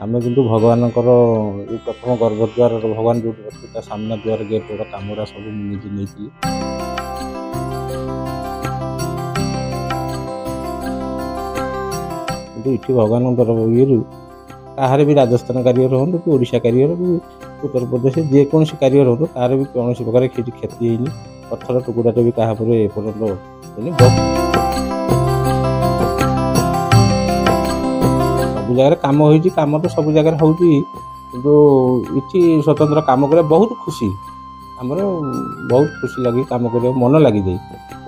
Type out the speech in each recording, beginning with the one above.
ଆମେ କିନ୍ତୁ ଭଗବାନଙ୍କର ଏଇ ପ୍ରଥମ ଗର୍ଭଦ୍ୱାରର ଭଗବାନ ଯୋଉଠି ଅଛି ତା ସାମ୍ନା ଦ୍ୱାର ଗେଟ୍ର କାମଟା ସବୁ ମୁଁ ନିଜେ ନେଇଥିଲି। କିନ୍ତୁ ଏଠି ଭଗବାନଙ୍କର ଇଏରୁ କାହାର ବି ରାଜସ୍ଥାନ କାରିଗର ହୁଅନ୍ତୁ କି ଓଡ଼ିଶା କାରିଗର କି ଉତ୍ତରପ୍ରଦେଶ ଯେକୌଣସି କାରିଗର ହୁଅନ୍ତୁ କାହାର ବି କୌଣସି ପ୍ରକାର କିଛି କ୍ଷତି ହେଇନି। ପଥର ଟୁକୁଡ଼ାଟେ ବି କାହା ଉପରେ ଏପର୍ଯ୍ୟନ୍ତ ହେଇନି। ସବୁ ଜାଗାରେ କାମ ହେଇଛି, କାମ ତ ସବୁ ଜାଗାରେ ହେଉଛି, କିନ୍ତୁ ଏଠି ସ୍ୱତନ୍ତ୍ର କାମ କରିବା ବହୁତ ଖୁସି। ଆମର ବହୁତ ଖୁସି ଲାଗେ କାମ କରିବାକୁ, ମନ ଲାଗିଯାଏ।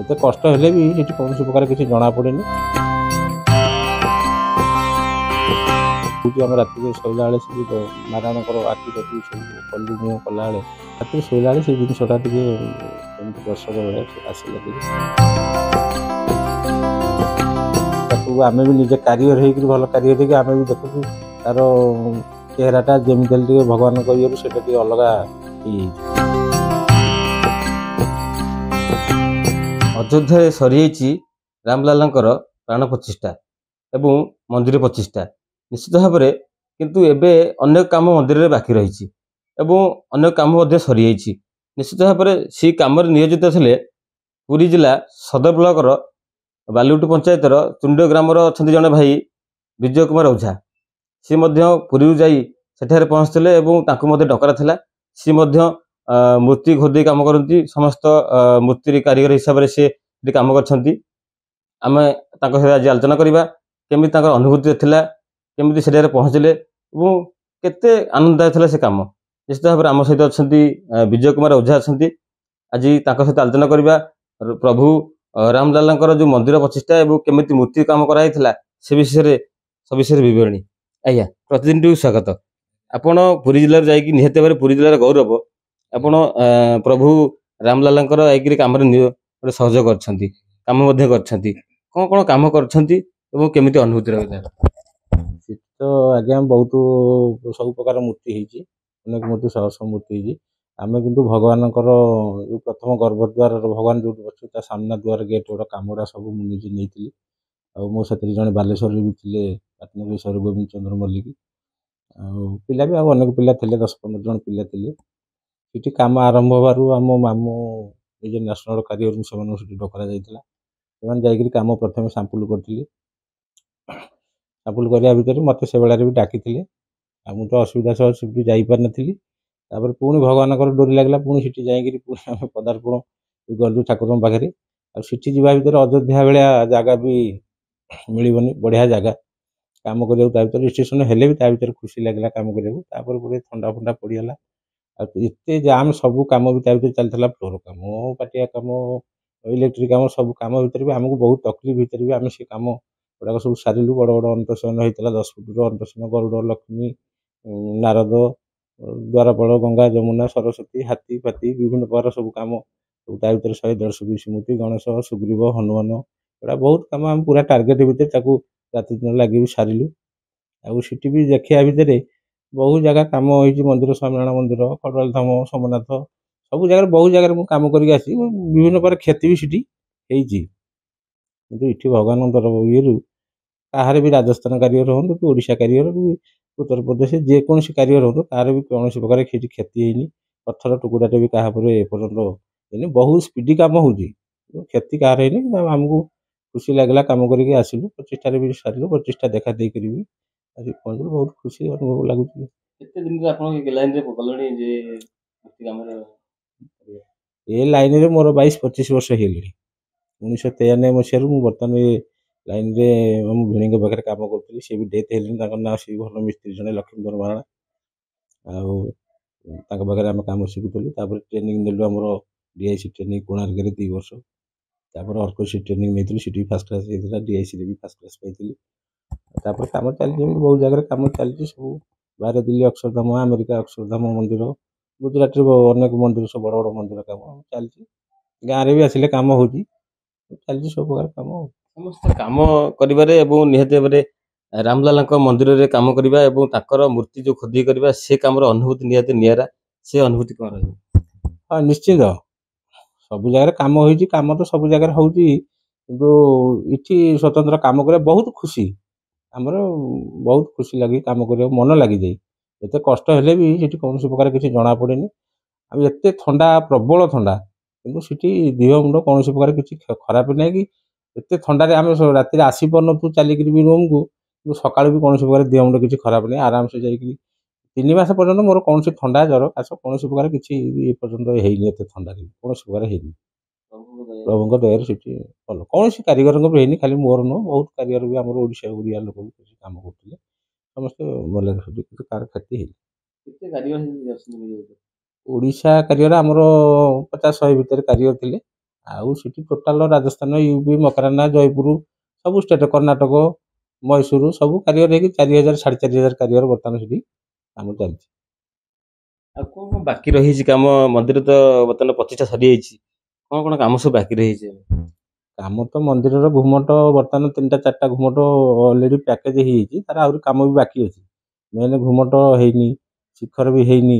ଏତେ କଷ୍ଟ ହେଲେ ବି ସେଠି କୌଣସି ପ୍ରକାର କିଛି ଜଣାପଡ଼େନି। ଆମ ରାତିରେ ଶୋଇଲା ବେଳେ ସେ ନାରାୟଣଙ୍କର ଆଖି ରଖି ସବୁ କଲୁ ମୁଁ କଲାବେଳେ ରାତିରେ ଶୋଇଲା ବେଳେ ସେ ଜିନିଷଟା ଟିକେ କେମିତି ଦର୍ଶକ ବେଳେ ଆସିଲା ଟିକେ। ତାକୁ ଆମେ ବି ନିଜେ କାରିଗର ହେଇକରି ଭଲ କାରିଗର ହେଇକି ଆମେ ବି ଦେଖୁଛୁ ତାର ଚେହେରାଟା ଯେମିତି ହେଲେ ଟିକେ ଭଗବାନଙ୍କ ଇଏରୁ ସେଇଟା ଟିକେ ଅଲଗା ହେଇଯାଇଛି। ଅଯୋଧ୍ୟାରେ ସରିଯାଇଛି ରାମଲାଲାଙ୍କର ପ୍ରାଣ ପ୍ରତିଷ୍ଠା ଏବଂ ମନ୍ଦିର ପ୍ରତିଷ୍ଠା। ନିଶ୍ଚିତ ଭାବରେ କିନ୍ତୁ ଏବେ ଅନେକ କାମ ମନ୍ଦିରରେ ବାକି ରହିଛି ଏବଂ ଅନେକ କାମ ମଧ୍ୟ ସରିଯାଇଛି। ନିଶ୍ଚିତ ଭାବରେ ସେହି କାମରେ ନିୟୋଜିତ ଥିଲେ ପୁରୀ ଜିଲ୍ଲା ସଦର ବ୍ଲକର ବାଲିଉଟି ପଞ୍ଚାୟତର ତୁଣ୍ଡ ଗ୍ରାମର ଅଛନ୍ତି ଜଣେ ଭାଇ ବିଜୟ କୁମାର ଓଝା। ସେ ମଧ୍ୟ ପୁରୀରୁ ଯାଇ ସେଠାରେ ପହଞ୍ଚିଥିଲେ ଏବଂ ତାଙ୍କୁ ମଧ୍ୟ ଡକରା ଥିଲା। ସେ ମଧ୍ୟ ମୂର୍ତ୍ତି ଖୋଦେଇ କାମ କରନ୍ତି, ସମସ୍ତ ମୂର୍ତ୍ତି କାରିଗର ହିସାବରେ ସେ କାମ କରିଛନ୍ତି। ଆମେ ତାଙ୍କ ସହିତ ଆଜି ଆଲୋଚନା କରିବା କେମିତି ତାଙ୍କର ଅନୁଭୂତି ଥିଲା, କେମିତି ସେଠାରେ ପହଞ୍ଚିଲେ ଏବଂ କେତେ ଆନନ୍ଦଦାୟକ ଥିଲା ସେ କାମ। ନିଶ୍ଚିତ ଭାବରେ ଆମ ସହିତ ଅଛନ୍ତି ବିଜୟ କୁମାର ଓଝା ଅଛନ୍ତି। ଆଜି ତାଙ୍କ ସହିତ ଆଲୋଚନା କରିବା ପ୍ରଭୁ ରାମଲାଲାଙ୍କର ଯେଉଁ ମନ୍ଦିର ପ୍ରତିଷ୍ଠା ଏବଂ କେମିତି ମୂର୍ତ୍ତି କାମ କରାଯାଇଥିଲା ସେ ବିଷୟରେ ସବିଶେଷ ବିବରଣୀ। ଆଜ୍ଞା, ପ୍ରତିଦିନଟିକୁ ସ୍ୱାଗତ। ଆପଣ ପୁରୀ ଜିଲ୍ଲାରେ ଯାଇକି ନିହାତି ଭାବରେ ପୁରୀ ଜିଲ୍ଲାର ଗୌରବ, ଆପଣ ପ୍ରଭୁ ରାମଲାଲାଙ୍କର ଏଇକିରି କାମରେ ଗୋଟେ ସହଯୋଗ କରିଛନ୍ତି, କାମ ମଧ୍ୟ କରିଛନ୍ତି। କ'ଣ କ'ଣ କାମ କରିଛନ୍ତି ଏବଂ କେମିତି ଅନୁଭୂତି ରହିଲା? ସେଠି ତ ଆଜ୍ଞା ବହୁତ ସବୁ ପ୍ରକାର ମୂର୍ତ୍ତି ହେଇଛି, ଅନେକ ମୂର୍ତ୍ତି ଶହ ଶହ ମୂର୍ତ୍ତି ହେଇଛି। ଆମେ କିନ୍ତୁ ଭଗବାନଙ୍କର ଯେଉଁ ପ୍ରଥମ ଗର୍ଭଦ୍ୱାରର ଭଗବାନ ଯୋଉଠି ଅଛି ତା ସାମ୍ନା ଦ୍ୱାର ଗେଟ୍ର କାମଟା ସବୁ ମୁଁ ନିଜେ ନେଇଥିଲି। ଆଉ ମୋ ସେଥିରେ ଜଣେ ବାଲେଶ୍ୱରରେ ବି ଥିଲେ ପାଟନାଗେଶ୍ୱର ଗୋବିନ୍ଦ ଚନ୍ଦ୍ର ମଲ୍ଲିକ, ଆଉ ପିଲା ବି ଆଉ ଅନେକ ପିଲା ଥିଲେ, 10-15 ଜଣ ପିଲା ଥିଲେ। ସେଠି କାମ ଆରମ୍ଭ ହେବାରୁ ଆମ ମାମୁଁ ନିଜ ନ୍ୟାସନାଲ କାରିଗରଙ୍କୁ ସେମାନଙ୍କୁ ସେଠି ଡକରା ଯାଇଥିଲା। ସେମାନେ ଯାଇକରି କାମ ପ୍ରଥମେ ସାମ୍ପୁଲ କରିଥିଲେ। ସାମ୍ପୁଲ କରିବା ଭିତରେ ମୋତେ ସେବେଳାରେ ବି ଡାକିଥିଲେ, ଆଉ ମୁଁ ତ ଅସୁବିଧା ସହ ସେଠି ଯାଇପାରିନଥିଲି। ତାପରେ ପୁଣି ଭଗବାନଙ୍କର ଡୋରି ଲାଗିଲା, ପୁଣି ସେଠି ଯାଇକରି ପୁଣି ଆମେ ପଦାର୍ପଣ ଗଲୁ ଠାକୁରଙ୍କ ପାଖରେ। ଆଉ ସେଠି ଯିବା ଭିତରେ ଅଯୋଧ୍ୟା ଭଳିଆ ଜାଗା ବି ମିଳିବନି, ବଢ଼ିଆ ଜାଗା କାମ କରିବାକୁ। ତା ଭିତରେ ରେଷ୍ଟ୍ରିକ୍ସନ ହେଲେ ବି ତା ଭିତରେ ଖୁସି ଲାଗିଲା କାମ କରିବାକୁ। ତାପରେ ଗୋଟେ ଥଣ୍ଡା ଫଣ୍ଡା ପଡ଼ିଗଲା, ଆଉ ଏତେ ଜାମ୍, ସବୁ କାମ ବି ତା ଭିତରେ ଚାଲିଥିଲା, ଫ୍ଲୋର କାମ, ପାଟିଆ କାମ, ଇଲେକ୍ଟ୍ରିକ୍ କାମ, ସବୁ କାମ ଭିତରେ ବି ଆମକୁ ବହୁତ ତକଲିଫ ଭିତରେ ବି ଆମେ ସେ କାମ ଗୁଡ଼ାକ ସବୁ ସାରିଲୁ। ବଡ଼ ବଡ଼ ଅନ୍ତର୍ଶୟନ ହେଇଥିଲା, 10 ଫୁଟର ଅନ୍ତର୍ଶୟନ, ଗରୁଡ଼, ଲକ୍ଷ୍ମୀ, ନାରଦ, ଦ୍ୱାରପାଳ, ଗଙ୍ଗା, ଯମୁନା, ସରସ୍ୱତୀ, ହାତୀ ଫାତି ବିଭିନ୍ନ ପ୍ରକାର ସବୁ କାମ ସବୁ ତା ଭିତରେ 100-120 ମୂର୍ତ୍ତି, ଗଣେଶ, ସୁଗ୍ରୀବ, ହନୁମାନ, ଏଗୁଡ଼ା ବହୁତ କାମ ଆମେ ପୁରା ଟାର୍ଗେଟ ଭିତରେ ତାକୁ ରାତି ଦିନ ଲାଗି ବି ସାରିଲୁ। ଆଉ ସେଠି ବି ଦେଖିବା ଭିତରେ ବହୁ ଜାଗା କାମ ହେଇଛି, ମନ୍ଦିର, ସ୍ୱାମୀନାରାୟଣ ମନ୍ଦିର, ଖଡ଼ାଳ ଧାମ, ସୋମନାଥ, ସବୁ ଜାଗାରେ ବହୁ ଜାଗାରେ ମୁଁ କାମ କରିକି ଆସିଛି। ବିଭିନ୍ନ ପ୍ରକାର କ୍ଷତି ବି ସେଠି ହେଇଛି, କିନ୍ତୁ ଏଠି ଭଗବାନଙ୍କର ଇଏରୁ କାହାର ବି ରାଜସ୍ଥାନ କାରିଗର ହୁଅନ୍ତୁ କି ଓଡ଼ିଶା କାରିଗର କି ଉତ୍ତରପ୍ରଦେଶ ଯେକୌଣସି କାରିଗର ହୁଅନ୍ତୁ କାହାର ବି କୌଣସି ପ୍ରକାର କିଛି କ୍ଷତି ହେଇନି। ପଥର ଟୁକୁଡ଼ାଟେ ବି କାହା ଉପରେ ଏପର୍ଯ୍ୟନ୍ତ ହେଇନି। ବହୁତ ସ୍ପିଡି କାମ ହେଉଛି, କ୍ଷତି କାହାର ହେଇନି। ଆମକୁ ଖୁସି ଲାଗିଲା, କାମ କରିକି ଆସିଲୁ। ପ୍ରତିଷ୍ଠାରେ ବି ସାରିଲୁ, ପ୍ରତିଷ୍ଠା ଦେଖା ଦେଇକରି ବି ଆଜି ପହଞ୍ଚିଲୁ। ବହୁତ ଖୁସି ଅନୁଭବ ଲାଗୁଛି। କେତେ ଦିନରେ ଆପଣ ଲାଇନରେ ଗଲେଣି ଯେ ମୂର୍ତ୍ତି କାମରେ? ଏ ଲାଇନରେ ମୋର 22-25 ବର୍ଷ ହେଇଗଲାଣି। 1993 ମସିହାରୁ ମୁଁ ବର୍ତ୍ତମାନ ଏ ଲାଇନରେ ମୋ ଭିଣୀଙ୍କ ପାଖରେ କାମ କରୁଥିଲି। ସେ ବି ଡେଥ୍ ହେଲେଣି, ତାଙ୍କ ନାଁ ସେ ଭଲ ମିସ୍ତ୍ରୀ ଜଣେ ଲକ୍ଷ୍ମୀଧର ମହାରଣା। ଆଉ ତାଙ୍କ ପାଖରେ ଆମେ କାମ ଶିଖୁଥିଲୁ। ତାପରେ ଟ୍ରେନିଂ ନେଲୁ, ଆମର DIC ଟ୍ରେନିଂ କୋଣାର୍କରେ 2 ବର୍ଷ। ତାପରେ ଅର୍କୋସି ଟ୍ରେନିଂ ନେଇଥିଲି, ସେଠି ବି ଫାଷ୍ଟ କ୍ଲାସ୍ ହେଇଥିଲା, DICରେ ବି ଫାଷ୍ଟ କ୍ଲାସ୍ ପାଇଥିଲି। ତାପରେ କାମ ଚାଲିଛି, ଏମିତି ବହୁତ ଜାଗାରେ କାମ ଚାଲିଛି ସବୁ। ବାହାରେ ଦିଲ୍ଲୀ ଅକ୍ଷରଧାମ, ଆମେରିକା ଅକ୍ଷରଧାମ ମନ୍ଦିର, ଗୁଜୁରାଟରେ ଅନେକ ମନ୍ଦିର, ସବୁ ବଡ଼ ବଡ଼ ମନ୍ଦିର କାମ ଚାଲିଛି। ଗାଁରେ ବି ଆସିଲେ କାମ ହେଉଛି, ଚାଲିଛି ସବୁ ପ୍ରକାର କାମ। ସମସ୍ତ କାମ କରିବାରେ ଏବଂ ନିହାତି ଭାବରେ ରାମଲାଲାଙ୍କ ମନ୍ଦିରରେ କାମ କରିବା ଏବଂ ତାଙ୍କର ମୂର୍ତ୍ତି ଯେଉଁ ଖୋଦେଇ କରିବା, ସେ କାମର ଅନୁଭୂତି ନିହାତି ନିଆରା। ସେ ଅନୁଭୂତି କ'ଣ ରହିବ? ହଁ, ନିଶ୍ଚିନ୍ତ ସବୁ ଜାଗାରେ କାମ ହେଇଛି, କାମ ତ ସବୁ ଜାଗାରେ ହେଉଛି, କିନ୍ତୁ ଏଠି ସ୍ୱତନ୍ତ୍ର କାମ କରିବା ବହୁତ ଖୁସି। ଆମର ବହୁତ ଖୁସି ଲାଗେ କାମ କରିବାକୁ, ମନ ଲାଗିଯାଏ। ଏତେ କଷ୍ଟ ହେଲେ ବି ସେଠି କୌଣସି ପ୍ରକାର କିଛି ଜଣାପଡ଼େନି। ଆଉ ଏତେ ଥଣ୍ଡା, ପ୍ରବଳ ଥଣ୍ଡା, କିନ୍ତୁ ସେଠି ଦେହ ମୁଣ୍ଡ କୌଣସି ପ୍ରକାର କିଛି ଖରାପ ନାହିଁ କି ଏତେ ଥଣ୍ଡାରେ ଆମେ ରାତିରେ ଆସିପାରୁନଥିଲୁ ଚାଲିକିରି ବି ରୁମ୍କୁ, କିନ୍ତୁ ସକାଳୁ ବି କୌଣସି ପ୍ରକାର ଦେହ ମୁଣ୍ଡ କିଛି ଖରାପ ନାହିଁ। ଆରାମସେ ଯାଇକିରି 3 ମାସ ପର୍ଯ୍ୟନ୍ତ ମୋର କୌଣସି ଥଣ୍ଡା, ଜ୍ୱର, କାଶ କୌଣସି ପ୍ରକାର କିଛି ଏ ପର୍ଯ୍ୟନ୍ତ ହେଇନି। ଏତେ ଥଣ୍ଡାରେ କୌଣସି ପ୍ରକାର ହେଇନି। ପ୍ରଭୁଙ୍କ ଦୟାରୁ ସେଠି ଭଲ, କୌଣସି କାରିଗରଙ୍କ ବି ହେଇନି। ଖାଲି ମୋର ନୁହଁ, ବହୁତ କାରିଗର ବି ଆମର ଓଡ଼ିଆ ଲୋକ ବି କିଛି କାମ କରୁଥିଲେ। ସମସ୍ତେ ଭଲରେ ସେଠି କିଛି କାହାର କ୍ଷତି ହେଇନି। କେତେ କାରିଗର ଅଛନ୍ତି? ଓଡ଼ିଶା କାରିଗର ଆମର 50-100 ଭିତରେ କାରିଗର ଥିଲେ। ଆଉ ସେଠି ଟୋଟାଲ ରାଜସ୍ଥାନ, ୟୁପି, ମକରାନା, ଜୟପୁର, ସବୁ ଷ୍ଟେଟ୍, କର୍ଣ୍ଣାଟକ, ମହୀଶୂର ସବୁ କାରିଗର ହେଇକି 4000 4,500 କାରିଗର ବର୍ତ୍ତମାନ ସେଠି କାମ ଚାଲିଛି। ଆଉ କଣ କଣ ବାକି ରହିଛି କାମ? ମନ୍ଦିର ତ ବର୍ତ୍ତମାନ 25ଟା ସରିଯାଇଛି, କଣ କଣ କାମ ସବୁ ବାକି ରହିଛି? କାମ ତ ମନ୍ଦିରର ଘୁମଟ ବର୍ତ୍ତମାନ 3ଟା 4ଟା ଘୁମଟ ଅଲରେଡି ପ୍ୟାକେଜ ହେଇଯାଇଛି, ତାର ଆହୁରି କାମ ବି ବାକି ଅଛି। ମେନ୍ ଘୁମଟ ହେଇନି, ଶିଖର ବି ହେଇନି।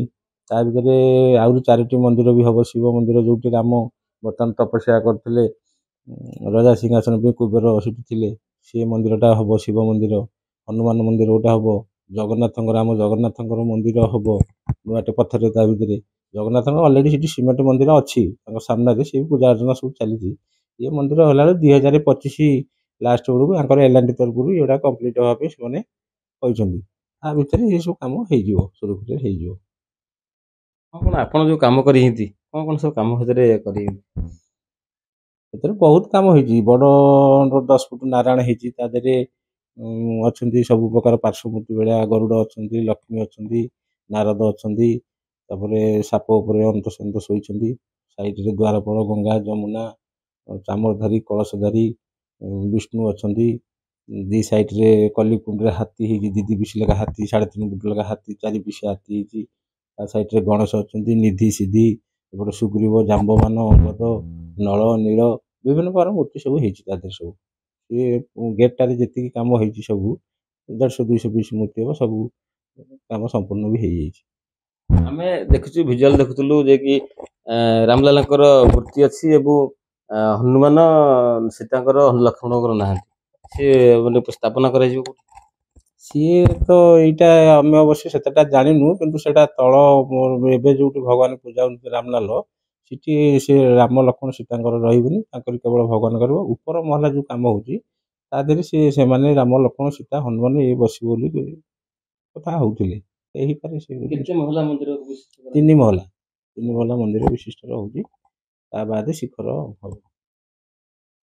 ତା ଭିତରେ ଆହୁରି 4ଟି ମନ୍ଦିର ବି ହବ। ଶିବ ମନ୍ଦିର ଯୋଉଠି ରାମ ବର୍ତ୍ତମାନ ତପସ୍ୟା କରିଥିଲେ, ରାଜା ସିଂହାସନ ବି କୁବେର ସେଠି ଥିଲେ, ସେ ମନ୍ଦିରଟା ହବ। ଶିବ ମନ୍ଦିର, ହନୁମାନ ମନ୍ଦିର ଗୋଟେ ହବ, ଜଗନ୍ନାଥଙ୍କର, ଆମ ଜଗନ୍ନାଥଙ୍କର ମନ୍ଦିର ହବ ନୂଆଟେ ପଥରରେ। ତା ଭିତରେ ଜଗନ୍ନାଥଙ୍କ ଅଲରେଡି ସେଠି ସିମେଣ୍ଟ ମନ୍ଦିର ଅଛି ତାଙ୍କ ସାମ୍ନାରେ, ସେ ପୂଜା ଅର୍ଚ୍ଚନା ସବୁ ଚାଲିଛି। ଏ ମନ୍ଦିର ହେଲାବେଳେ 2025 ଲାଷ୍ଟ ବେଳକୁ ତାଙ୍କର ଏଲାଣ୍ଟି ତରଫରୁ ଏଗୁଡ଼ା କମ୍ପ୍ଲିଟ୍ ହେବା ପାଇଁ ସେମାନେ କହିଛନ୍ତି। ତା ଭିତରେ ଏ ସବୁ କାମ ହେଇଯିବ, ସୁରୁଖୁରୁରେ ହେଇଯିବ। କଣ କଣ ଆପଣ ଯୋଉ କାମ କରିଛନ୍ତି, କଣ କଣ ସବୁ କାମ ସେଥିରେ କରିଛନ୍ତି? ସେଥିରେ ବହୁତ କାମ ହେଇଛି। ବଡ଼ 10 ଫୁଟ ନାରାୟଣ ହେଇଛି, ତା ଦେହରେ ଅଛନ୍ତି ସବୁ ପ୍ରକାର ପାର୍ଶ୍ୱମୂର୍ତ୍ତି ଭଳିଆ ଗରୁଡ଼ ଅଛନ୍ତି, ଲକ୍ଷ୍ମୀ ଅଛନ୍ତି, ନାରଦ ଅଛନ୍ତି, ତାପରେ ସାପ ଉପରେ ଅନ୍ତସନ୍ତ ଶୋଇଛନ୍ତି। ସାଇଡରେ ଦ୍ୱାରପାଳ, ଗଙ୍ଗା, ଯମୁନା, ଚାମରଧାରୀ, କଳସଧାରୀ, ବିଷ୍ଣୁ ଅଛନ୍ତି। ଦି ସାଇଡରେ କଲିକୁଣ୍ଡରେ ହାତୀ ହେଇଛି, 2 ପିସ୍ ଲେଖା ହାତୀ, 3.5 ଫୁଟ ଲେଖା ହାତୀ, 4 ପିସ୍ ହାତୀ ହେଇଛି। ତା ସାଇଡରେ ଗଣେଶ ଅଛନ୍ତି, ନିଧି ସିଧି, ଏପଟେ ସୁଗ୍ରୀବ, ଜାମ୍ବବାନ, ଅଙ୍ଗଦ, ନଳ, ନୀଳ, ବିଭିନ୍ନ ପ୍ରକାର ମୂର୍ତ୍ତି ସବୁ ହେଇଛି ତା ଦେହରେ ସବୁ। ସିଏ ଗେଟ୍ଟାରେ ଯେତିକି କାମ ହେଇଛି ସବୁ 150-200 ପିସ୍ ମୂର୍ତ୍ତି ହେବ, ସବୁ କାମ ସମ୍ପୂର୍ଣ୍ଣ ବି ହେଇଯାଇଛି। ଆମେ ଦେଖୁଛୁ, ଭିଜୁଆଲ ଦେଖୁଥିଲୁ ଯେ କି ରାମଲାଲାଙ୍କର ମୂର୍ତ୍ତି ଅଛି ଏବଂ ହନୁମାନ ସୀତାଙ୍କର, ଲକ୍ଷ୍ମଣଙ୍କର ନାହାନ୍ତି। ସିଏ ମାନେ ସ୍ଥାପନା କରାଯିବ କୋଉଠି? ସିଏ ତ ଏଇଟା ଆମେ ଅବଶ୍ୟ ସେତେଟା ଜାଣିନୁ, କିନ୍ତୁ ସେଟା ତଳ ଏବେ ଯୋଉଠି ଭଗବାନ ପୂଜା ହଉଛନ୍ତି ରାମଲାଲ, ସେଠି ସେ ରାମ, ଲକ୍ଷ୍ମଣ, ସୀତାଙ୍କର ରହିବେନି, ତାଙ୍କର କେବଳ ଭଗବାନ କରିବ। ଉପର ମହଲା ଯୋଉ କାମ ହଉଛି ତା ଦେହରେ ସେମାନେ ରାମ, ଲକ୍ଷ୍ମଣ, ସୀତା, ହନୁମାନ ଏ ବସିବ ବୋଲି କଥା ହଉଥିଲେ। ହେଇପାରେ। ସେ କେତେ ମହଲା ମନ୍ଦିର? 3 ମହଲା, 3 ମହଲା ମନ୍ଦିର ବିଶିଷ୍ଟ ରହୁଛି। ତା ବାଦେ ଶିଖର ହବ।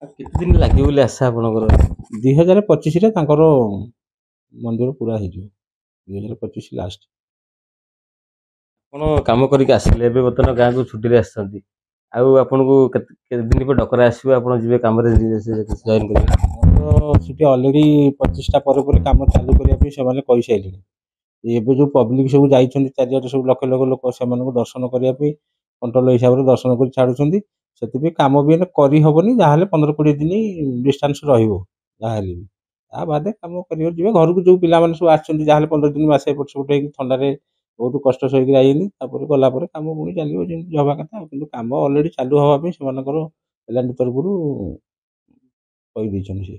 ଆଉ କେତେ ଦିନ ଲାଗିବ ବୋଲି ଆଶା ଆପଣଙ୍କର? 2025ରେ ତାଙ୍କର ମନ୍ଦିର ପୁରା ହେଇଯିବ, 2025 ଲାଷ୍ଟ। ଆପଣ କାମ କରିକି ଆସିଲେ, ଏବେ ବର୍ତ୍ତମାନ ଗାଁକୁ ଛୁଟିରେ ଆସିଛନ୍ତି, ଆଉ ଆପଣଙ୍କୁ କେତେ ଦିନ ପରେ ଡକରା ଆସିବ, ଆପଣ ଯିବେ କାମରେ ଜଏନ୍ କରିବେ? ଆମର ସେଠି ଅଲରେଡି 25ଟା ପରେ ପରେ କାମ ଚାଲୁ କରିବା ପାଇଁ ସେମାନେ କହିସାରିଲେଣି। ଏବେ ଯୋଉ ପବ୍ଲିକ ସବୁ ଯାଇଛନ୍ତି ଚାରିଆଡ଼େ, ସବୁ ଲକ୍ଷ ଲକ୍ଷ ଲୋକ, ସେମାନଙ୍କୁ ଦର୍ଶନ କରିବା ପାଇଁ କଣ୍ଟ୍ରୋଲ ହିସାବରେ ଦର୍ଶନ କରି ଛାଡୁଛନ୍ତି। ସେଥିପାଇଁ କାମ ବି ଏଇନେ କରିହବନି, ଯାହାହେଲେ 15-20 ଦିନ ଡିଷ୍ଟାନ୍ସ ରହିବ ଯାହାହେଲେ ବି। ତା ବାଦେ କାମ କରିବାକୁ ଯିବେ। ଘରକୁ ଯୋଉ ପିଲାମାନେ ସବୁ ଆସିଛନ୍ତି, ଯାହାହେଲେ 15 ଦିନ, ମାସେ ଏପଟ ସେପଟ ହେଇକି ଥଣ୍ଡାରେ ବହୁତ କଷ୍ଟ ସହିକି ଯାଇଛନ୍ତି, ତାପରେ ଗଲା ପରେ କାମ ପୁଣି ଚାଲିବ ଯେମିତି ହବା କଥା। କିନ୍ତୁ କାମ ଅଲରେଡି ଚାଲୁ ହବା ପାଇଁ ସେମାନଙ୍କର ଏଲାଣ୍ଟି ତରଫରୁ କହିଦେଇଛନ୍ତି। ସେ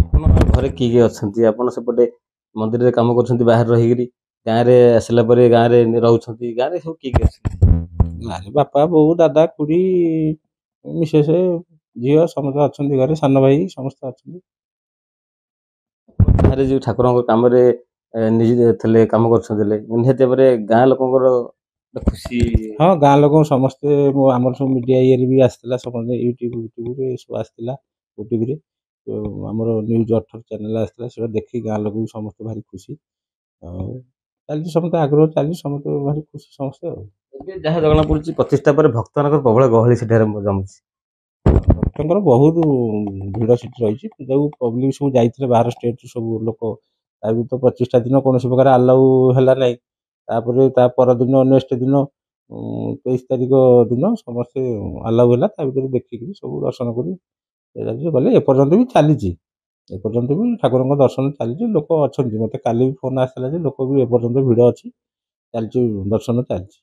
ଆପଣଙ୍କ ଘରେ କିଏ କିଏ ଅଛନ୍ତି? ଆପଣ ସେପଟେ ମନ୍ଦିରରେ କାମ କରୁଛନ୍ତି ବାହାରେ ରହିକିରି, ଗାଁରେ ଆସିଲା ପରେ ଗାଁରେ ରହୁଛନ୍ତି, ଗାଁରେ ସବୁ କିଏ କିଏ ଅଛନ୍ତି? ଗାଁରେ ବାପା, ବୋଉ, ଦାଦା, ଖୁଡି, ମିସେସ୍, ଝିଅ ସମସ୍ତେ ଅଛନ୍ତି ଘରେ, ସାନ ଭାଇ ସମସ୍ତେ ଅଛନ୍ତି। ଗାଁରେ ଯୋଉ ଠାକୁରଙ୍କ କାମରେ ନିଜେ ଥିଲେ, କାମ କରୁଛନ୍ତି, ନିହାତି ଭାବରେ ଗାଁ ଲୋକଙ୍କର ଖୁସି। ହଁ, ଗାଁ ଲୋକ ସମସ୍ତେ, ଆମର ସବୁ ମିଡ଼ିଆ ଇଏରେ ବି ଆସିଥିଲା, ସମସ୍ତେ ୟୁଟ୍ୟୁବରେ ସବୁ ଆସିଥିଲା, ଓଟିଭିରେ ଆମର News 18 ଚ୍ୟାନେଲ ଆସିଥିଲା। ସେଟା ଦେଖି ଗାଁ ଲୋକ ବି ସମସ୍ତେ ଭାରି ଖୁସି। ଆଉ ଚାଲିଛି, ସମସ୍ତେ ଆଗ୍ରହ ଚାଲିଛି, ସମସ୍ତେ ଭାରି ଖୁସି ସମସ୍ତେ। ଆଉ ଏବେ ଯାହା ଜଣା ପଡୁଛି, 25ଟା ପରେ ଭକ୍ତମାନଙ୍କର ପ୍ରବଳ ଗହଳି ସେଠାରେ ଜମୁଛି। ଭକ୍ତଙ୍କର ବହୁତ ଭିଡ଼ ସେଠି ରହିଛି। ଯୋଉ ପବ୍ଲିକ ସବୁ ଯାଇଥିଲେ ବାହାର ଷ୍ଟେଟରୁ ସବୁ ଲୋକ, ତା ଭିତରେ 25ଟା ଦିନ କୌଣସି ପ୍ରକାର ଆଲାଉ ହେଲା ନାହିଁ। ତାପରେ ତା ପରଦିନ, ନେକ୍ସଟ ଦିନ 23 ତାରିଖ ଦିନ ସମସ୍ତେ ଆଲାଉ ହେଲା। ତା ଭିତରେ ଦେଖିକିରି ସବୁ ଦର୍ଶନ କରି ଗଲେ। ଏପର୍ଯ୍ୟନ୍ତ ବି ଚାଲିଛି, ଏପର୍ଯ୍ୟନ୍ତ ବି ଠାକୁରଙ୍କ ଦର୍ଶନ ଚାଲିଛି। ଲୋକ ଅଛନ୍ତି, ମତେ କାଲି ବି ଫୋନ ଆସିଥିଲା ଯେ ଲୋକ ବି ଏପର୍ଯ୍ୟନ୍ତ ଭିଡ଼ ଅଛି, ଚାଲିଛି, ଦର୍ଶନ ଚାଲିଛି।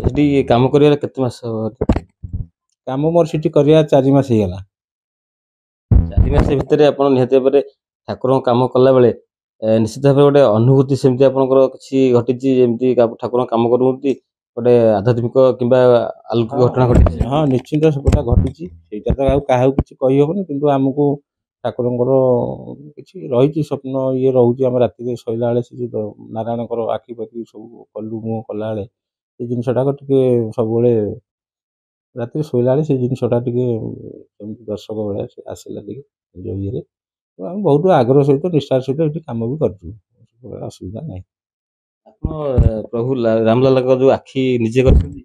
ସେଠି କାମ କରିବାର କେତେ ମାସ? କାମ ମୋର ସେଠି କରିବା 4 ମାସ ହେଇଗଲା। 4 ମାସ ଭିତରେ ଆପଣ ନିହାତି ଭାବରେ ଠାକୁରଙ୍କ କାମ କଲାବେଳେ ନିଶ୍ଚିତ ଭାବେ ଗୋଟେ ଅନୁଭୂତି ସେମିତି ଆପଣଙ୍କର କିଛି ଘଟିଛି, ଯେମିତି ଠାକୁରଙ୍କ କାମ କରୁଛନ୍ତି ଗୋଟେ ଆଧ୍ୟାତ୍ମିକ କିମ୍ବା ଆଲୌକିକ ଘଟଣା ଘଟିଛି? ହଁ ନିଶ୍ଚିନ୍ତ ସେଟା ଘଟିଛି। ସେଇଟା ତ ଆଉ କାହାକୁ କିଛି କହିହବନି, କିନ୍ତୁ ଆମକୁ ଠାକୁରଙ୍କର କିଛି ରହିଛି ସ୍ୱପ୍ନ ଇଏ ରହୁଛି। ଆମ ରାତିରେ ଶୋଇଲା ବେଳେ ସେ ଯେଉଁ ନାରାୟଣଙ୍କର ଆଖି ପାଖି ସବୁ କଲୁ ମୁହଁ କଲାବେଳେ ସେ ଜିନିଷଟାକ ଟିକେ ସବୁବେଳେ ରାତିରେ ଶୋଇଲା ବେଳେ ସେ ଜିନିଷଟା ଟିକେ ସେମିତି ଦର୍ଶକ ଭଳିଆ ସେ ଆସିଲା ଟିକେ ନିଜ ଇଏରେ। ତ ଆମେ ବହୁତ ଆଗ୍ରହ ସହିତ ନିଷ୍ଠାର ସହିତ ଏଠି କାମ ବି କରୁଛୁ, ଅସୁବିଧା ନାହିଁ। ଆପଣ ପ୍ରଭୁ ରାମଲାଲାଙ୍କ ଯୋଉ ଆଖି ନିଜେ କରିଛନ୍ତି?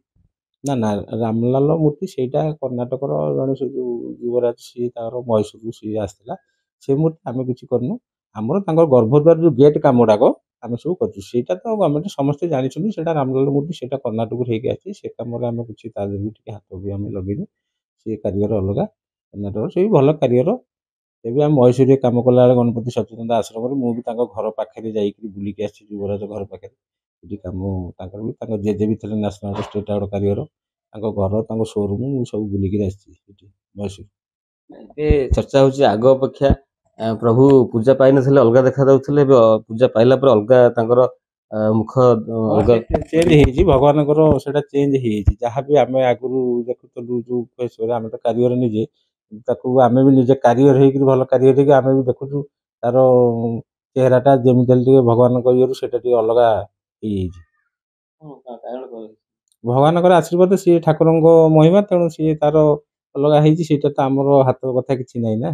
ନା ନା, ରାମଲାଲ ମୂର୍ତ୍ତି ସେଇଟା କର୍ଣ୍ଣାଟକର ଜଣେ ସେ ଯେଉଁ ଯୁବରାଜ ସିଏ ତାଙ୍କର ମହୀଶୂରରୁ ସିଏ ଆସିଥିଲା। ସେ ମୂର୍ତ୍ତି ଆମେ କିଛି କରିନୁ। ଆମର ତାଙ୍କର ଗର୍ଭଦ୍ୱାର ଯେଉଁ ଗେଟ୍ କାମ ଗୁଡ଼ାକ ଆମେ ସବୁ କରୁଛୁ। ସେଇଟା ତ ଗଭର୍ଣ୍ଣମେଣ୍ଟ ସମସ୍ତେ ଜାଣିଛନ୍ତି ସେଇଟା ରାମଲାଲ ମୂର୍ତ୍ତି, ସେଇଟା କର୍ଣ୍ଣାଟକରୁ ହେଇକି ଆସିଛି। ସେ କାମରେ ଆମେ କିଛି ତା ଦେହରେ ବି ଟିକେ ହାତ ବି ଆମେ ଲଗେଇନୁ। ସେ କାରିଗର ଅଲଗା, କର୍ଣ୍ଣାଟକର ସେ ବି ଭଲ କାରିଗର। ଏବେ ଆମେ ମହୀଶୂରରେ କାମ କଲାବେଳେ ଗଣପତି ସଚ୍ଚିଦାନନ୍ଦ ଆଶ୍ରମରେ ମୁଁ ବି ତାଙ୍କ ଘର ପାଖରେ ଯାଇକି ବୁଲିକି ଆସିଛି, ଯୁବରାଜ ଘର ପାଖରେ ସେଠି କାମ ତାଙ୍କର ବି, ତାଙ୍କ ଜେଜେ ବି ଥିଲେ ନ୍ୟାସନାଲ ଷ୍ଟେଟ୍ ଆୱାର୍ଡ କାରିଗର। ତାଙ୍କ ଘର ତାଙ୍କ ସୋରୁମ୍ ମୁଁ ସବୁ ବୁଲିକିରି ଆସିଛି ସେଠି ମହୀଶୂର। ଏବେ ଚର୍ଚ୍ଚା ହଉଛି ଆଗ ଅପେକ୍ଷା ପ୍ରଭୁ ପୂଜା ପାଇନଥିଲେ ଅଲଗା ଦେଖା ଯାଉଥିଲେ, ଏବେ ପୂଜା ପାଇଲା ପରେ ଅଲଗା ତାଙ୍କର ମୁଖ ଅଲଗା ଚେଞ୍ଜ ହେଇଛି, ଭଗବାନଙ୍କର ସେଇଟା ଚେଞ୍ଜ ହେଇଯାଇଛି। ଯାହା ବି ଆମେ ଆଗରୁ ଦେଖୁଥିଲୁ ଯେଉଁ ଫେସ୍‌ରେ, ଆମେ ତ କାରିଗର ନିଜେ, ତାକୁ ଆମେ ବି ନିଜେ କାରିଗର ହେଇକିରି ଭଲ କାରିଗର ହେଇକି ଆମେ ବି ଦେଖୁଛୁ ତାର ଚେହେରାଟା ଯେମିତି ହେଲେ ଟିକେ ଭଗବାନଙ୍କ ଇଏରୁ ସେଇଟା ଟିକେ ଅଲଗା ହେଇଯାଇଛି। ଭଗବାନଙ୍କର ଆଶୀର୍ବାଦ, ସିଏ ଠାକୁରଙ୍କ ମହିମା, ତେଣୁ ସିଏ ତାର ଅଲଗା ହେଇଛି। ସେଇଟା ତ ଆମର ହାତ କଥା କିଛି ନାହିଁ ନା,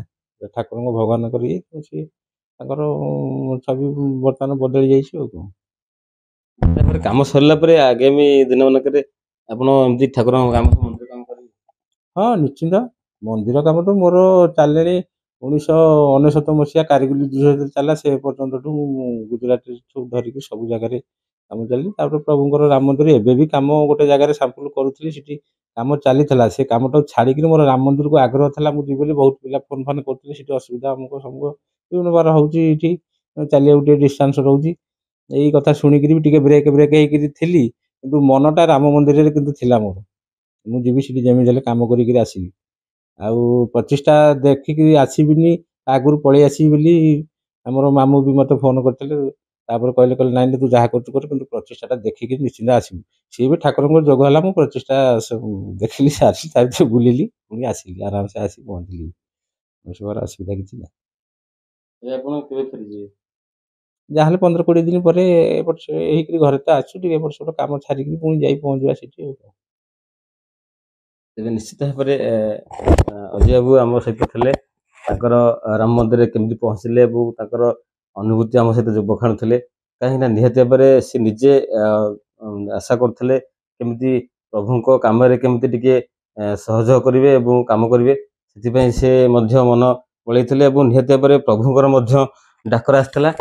ଠାକୁରଙ୍କ ଭଗବାନଙ୍କର ଇଏ, ସିଏ ତାଙ୍କର ଛବି ବର୍ତ୍ତମାନ ବଦଳି ଯାଇଛି ଆଉ କ'ଣ। ତାପରେ କାମ ସରିଲା ପରେ ଆଗାମୀ ଦିନ ମାନଙ୍କରେ ଆପଣ ଏମିତି ଠାକୁରଙ୍କ କାମ ମନ୍ଦିର କାମ କରିବେ? ହଁ ନିଶ୍ଚିନ୍ତ। ମନ୍ଦିର କାମ ତ ମୋର ଚାଲିଲାଣି 1999 ମସିହା କାରିଗୁଲି ଯୁଦ୍ଧ ଯେତେବେଳେ ଚାଲିଲା ସେ ପର୍ଯ୍ୟନ୍ତଠୁ ମୁଁ ଗୁଜୁରାଟରେ ସବୁ ଧରିକି ସବୁ ଜାଗାରେ କାମ ଚାଲିଛି। ତାପରେ ପ୍ରଭୁଙ୍କର ରାମ ମନ୍ଦିର ଏବେ ବି କାମ ଗୋଟେ ଜାଗାରେ ସାମ୍ପଲ୍ କରୁଥିଲି, ସେଠି କାମ ଚାଲିଥିଲା। ସେ କାମଟାକୁ ଛାଡ଼ିକିରି ମୋର ରାମ ମନ୍ଦିରକୁ ଆଗ୍ରହ ଥିଲା ମୁଁ ଯିବି ବୋଲି। ବହୁତ ପିଲା ଫୋନ୍ ଫାନ୍ କରୁଥିଲେ, ସେଠି ଅସୁବିଧା ଅମୁକ ସମୁକ ବିଭିନ୍ନ ବାର ହେଉଛି, ଏଠି ଚାଲିବାକୁ ଟିକେ ଡିଷ୍ଟାନ୍ସ ରହୁଛି। ଏଇ କଥା ଶୁଣିକିରି ବି ଟିକେ ବ୍ରେକ୍ ହେଇକିରି ଥିଲି, କିନ୍ତୁ ମନଟା ରାମ ମନ୍ଦିରରେ କିନ୍ତୁ ଥିଲା ମୋର। ମୁଁ ଯିବି ସେଠି ଯେମିତି ହେଲେ କାମ କରିକିରି ଆସିବି। ଆଉ ପ୍ରତିଷ୍ଠା ଦେଖିକି ଆସିବିନି, ଆଗରୁ ପଳେଇ ଆସିବି ବୋଲି ଆମର ମାମୁଁ ବି ମୋତେ ଫୋନ୍ କରିଥିଲେ। ତାପରେ କହିଲେ ନାଇଁ ତୁ ଯାହା କରୁଛୁ କର, କିନ୍ତୁ ପ୍ରତିଷ୍ଠାଟା ଦେଖିକି ନିଶ୍ଚିନ୍ତ ଆସିବୁ। ସିଏ ବି ଠାକୁରଙ୍କ ଯୋଗ ହେଲା, ମୁଁ ପ୍ରତିଷ୍ଠା ଦେଖିଲି, ସାରିଛି, ତା ଭିତରେ ବୁଲିଲି, ପୁଣି ଆସିଲି, ଆରାମସେ ଆସି ପହଞ୍ଚିଲି। ଅସୁବିଧା କିଛି ନାହିଁ। ଆପଣ କେବେ ଫେରିଯିବେ? ଯାହାହେଲେ 15-20 ଦିନ ପରେ ଏପଟ ହେଇକିରି ଘରେ ତ ଆସୁ, ଟିକେ ଏପଟ ସେପଟ କାମ ଛାଡ଼ିକିରି ପୁଣି ଯାଇ ପହଞ୍ଚିବା ସେଠି ଆଉ। ତେବେ ନିଶ୍ଚିତ ଭାବରେ ଅଜୟ ବାବୁ ଆମ ସହିତ ଥିଲେ। ତାଙ୍କର ରାମ ମନ୍ଦିରରେ କେମିତି ପହଞ୍ଚିଲେ ଏବଂ ତାଙ୍କର ଅନୁଭୂତି ଆମ ସହିତ ଯୋଗ ବଖାଣୁଥିଲେ। କାହିଁକିନା ନିହାତି ଭାବରେ ସେ ନିଜେ ଆଶା କରୁଥିଲେ କେମିତି ପ୍ରଭୁଙ୍କ କାମରେ କେମିତି ଟିକେ ସହଯୋଗ କରିବେ ଏବଂ କାମ କରିବେ। ସେଥିପାଇଁ ସେ ମଧ୍ୟ ମନ ବଳେଇଥିଲେ ଏବଂ ନିହାତି ଭାବରେ ପ୍ରଭୁଙ୍କର ମଧ୍ୟ ଡାକରା ଆସିଥିଲା।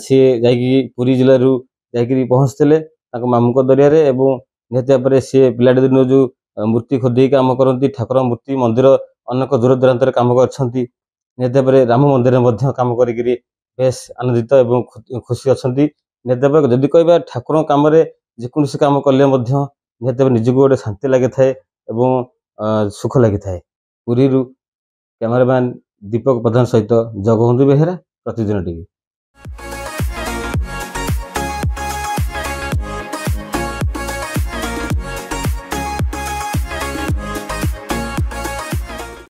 ସିଏ ଯାଇକି ପୁରୀ ଜିଲ୍ଲାରୁ ଯାଇକିରି ପହଞ୍ଚିଥିଲେ ତାଙ୍କ ମାମୁଙ୍କ ଜରିଆରେ। ଏବଂ ନିହାତି ଭାବରେ ସିଏ ପିଲାଟି ଦିନରୁ ଯେଉଁ ମୂର୍ତ୍ତି ଖୋଦେଇ କାମ କରନ୍ତି, ଠାକୁର ମୂର୍ତ୍ତି ମନ୍ଦିର ଅନେକ ଦୂର ଦୂରାନ୍ତରେ କାମ କରିଛନ୍ତି। ନିହାତି ଭାବରେ ରାମ ମନ୍ଦିରରେ ମଧ୍ୟ କାମ କରିକିରି ବେଶ୍ ଆନନ୍ଦିତ ଏବଂ ଖୁସି ଅଛନ୍ତି। ନିହାତି ଭାବରେ ଯଦି କହିବା ଠାକୁରଙ୍କ କାମରେ ଯେକୌଣସି କାମ କଲେ ମଧ୍ୟ ନିହାତି ଭାବରେ ନିଜକୁ ଗୋଟେ ଶାନ୍ତି ଲାଗିଥାଏ ଏବଂ ସୁଖ ଲାଗିଥାଏ। ପୁରୀରୁ କ୍ୟାମେରାମ୍ୟାନ୍ ଦୀପକ ପ୍ରଧାନ ସହିତ ଜଗବନ୍ଧୁ ବେହେରା, ପ୍ରତିଦିନ ଟିଭି।